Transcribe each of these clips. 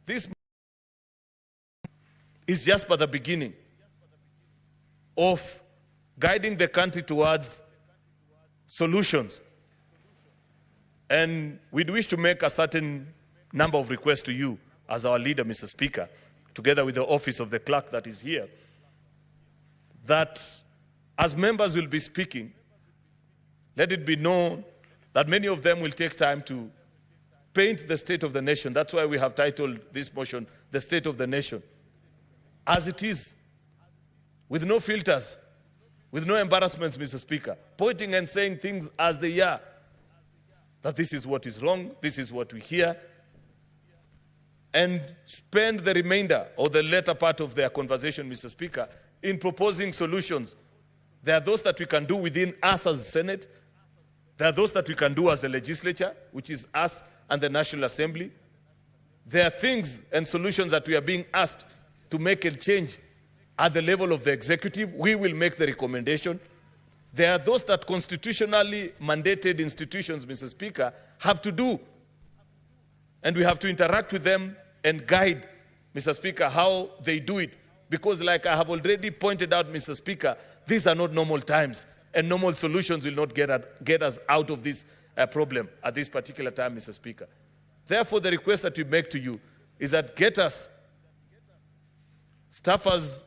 This is just but the beginning of guiding the country towards solutions. And we'd wish to make a certain number of requests to you as our leader, Mr. Speaker, together with the office of the clerk that is here, that as members will be speaking, let it be known that many of them will take time to paint the state of the nation. That's why we have titled this motion, The State of the Nation, as it is, with no filters, with no embarrassments, Mr. Speaker, pointing and saying things as they are, that this is what is wrong, this is what we hear, and spend the remainder or the latter part of their conversation, Mr. Speaker, in proposing solutions. There are those that we can do within us as Senate. There are those that we can do as a legislature, which is us and the National Assembly. There are things and solutions that we are being asked to make a change at the level of the executive. We will make the recommendation. There are those that constitutionally mandated institutions, Mr. Speaker, have to do. And we have to interact with them and guide, Mr. Speaker, how they do it. Because like I have already pointed out, Mr. Speaker, these are not normal times. And normal solutions will not get us out of this problem at this particular time, Mr. Speaker. Therefore, the request that we make to you is that get us staffers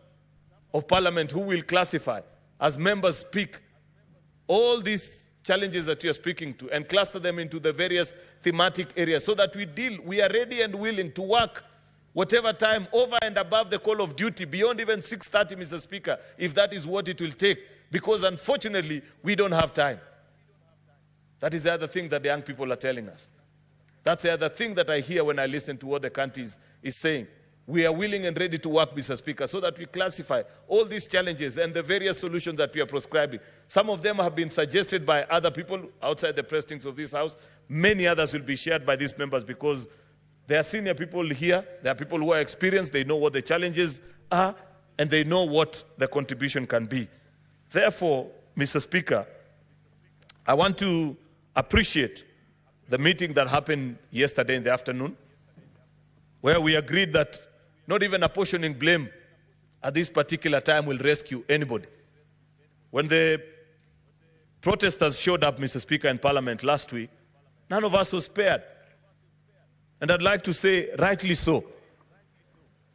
of Parliament who will classify, as members speak, all these challenges that you are speaking to and cluster them into the various thematic areas so that we are ready and willing to work whatever time over and above the call of duty, beyond even 6:30, Mr. Speaker, if that is what it will take, because unfortunately, we don't have time. That is the other thing that the young people are telling us. That's the other thing that I hear when I listen to what the country is saying. We are willing and ready to work, Mr. Speaker, so that we classify all these challenges and the various solutions that we are prescribing. Some of them have been suggested by other people outside the precincts of this House. Many others will be shared by these members because there are senior people here. There are people who are experienced. They know what the challenges are, and they know what the contribution can be. Therefore, Mr. Speaker, I want to appreciate the meeting that happened yesterday in the afternoon, where we agreed that not even apportioning blame at this particular time will rescue anybody. When the protesters showed up, Mr. Speaker, in Parliament last week, none of us was spared. And I'd like to say, rightly so.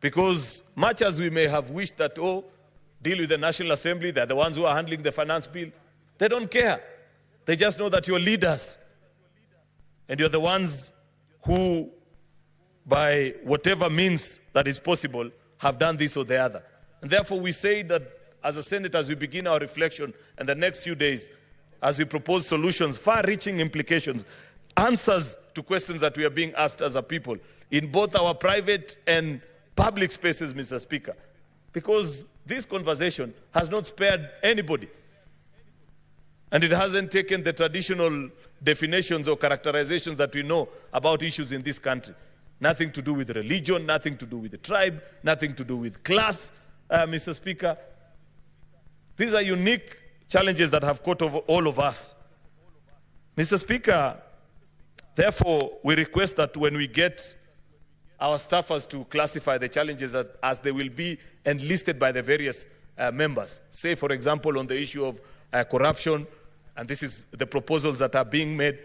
Because much as we may have wished that, deal with the National Assembly, they're the ones who are handling the finance bill, they don't care. They just know that you're leaders. And you're the ones who, by whatever means that is possible, have done this or the other. And therefore we say that as a Senate, as we begin our reflection in the next few days, as we propose solutions, far-reaching implications, answers to questions that we are being asked as a people, in both our private and public spaces, Mr. Speaker. Because this conversation has not spared anybody. And it hasn't taken the traditional definitions or characterizations that we know about issues in this country. Nothing to do with religion, nothing to do with the tribe, nothing to do with class, Mr. Speaker. These are unique challenges that have caught over all of us. Mr. Speaker, therefore, we request that when we get our staffers to classify the challenges as they will be enlisted by the various members, say, for example, on the issue of corruption, and this is the proposals that are being made,